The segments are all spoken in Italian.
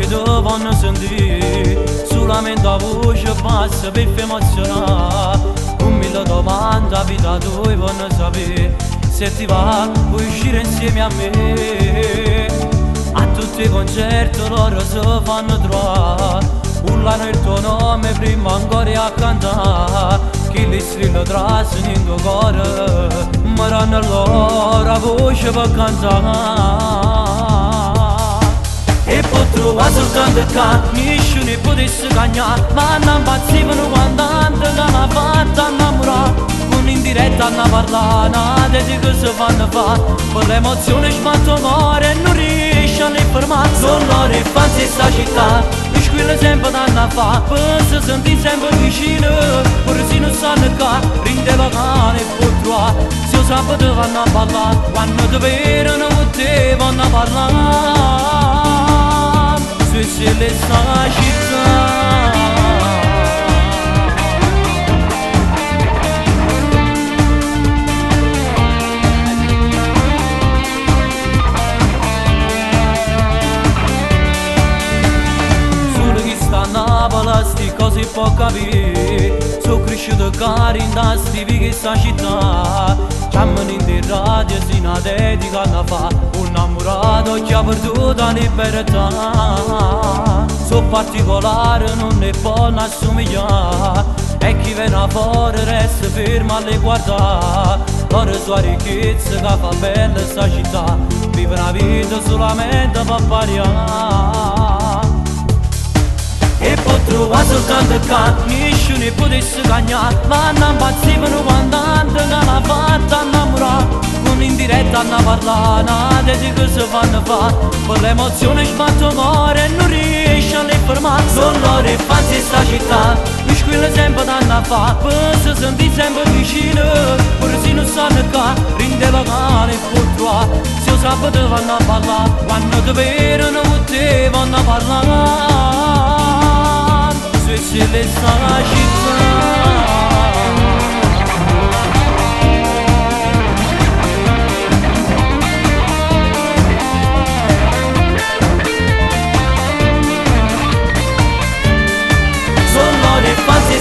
che devono sentire, solamente la voce bassa per emozionare. Un mille domande a vita tua vogliono sapere, se ti va puoi uscire insieme a me. A tutti i concerti loro si fanno trovare, urlano il tuo nome prima ancora a cantare. Chi li strillo trasse in tuo cuore, ma danno loro la voce per cantare. E poi trovare soltanto che nessuno potesse cagnare, ma non impazzivano quando hanno fatto innamorare. Con in diretta hanno parlato, nada di che si fanno fare, per l'emozione sbatto cuore e non riesce a le fermare. Sono loro e fanno questa città, mi squilla sempre danno a fare, per si sentire sempre vicino, per si non sanno che rinde bacane e può trovare. Se io sabato vanno a ballare, quando ti vedono con te vanno a parlare. Se le sta città, solo chi sta a Napoli sti cose può capire. Sono cresciuto cari in da sti vichi sta città, chiamano in di radio si una dedica a fa, un innamorato che ha perduto la libertà. Sono particolare, non ne può assomigliare, e chi viene fuori resta fermo a le guardare. Ora sua ricchezza che fa bella sta città, vive una vita solamente per pariare. E poi trovare soltanto che nessuno potesse cagnare, ma non impazzivano quando hanno fatto innamorare. Con in diretta hanno parlato, nada di che si fanno fare, per l'emozione sbatto cuore e non riesce a le fermare. Sono loro e fanno questa città, mi squilla sempre danno a fare, per si sentire sempre vicino, per si non sanno che rinde bacane e può trovare. Se io sabato vanno a ballare, quando ti vedono con te vanno a parlare. Se le sta la città,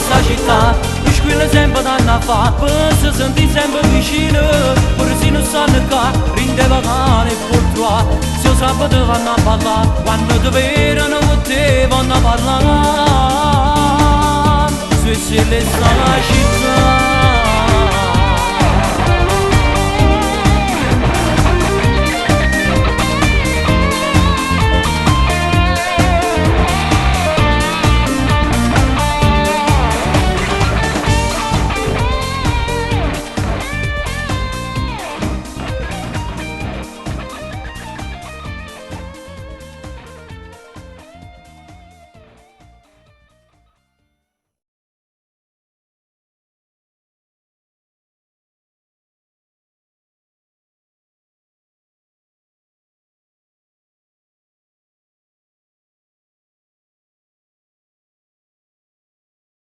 sta città, mi squilla sempre danno a fare, per si sentire sempre vicino, per si non sanno che rinde bacane e può trovare. Se io sabato vanno a ballare, quando ti vedo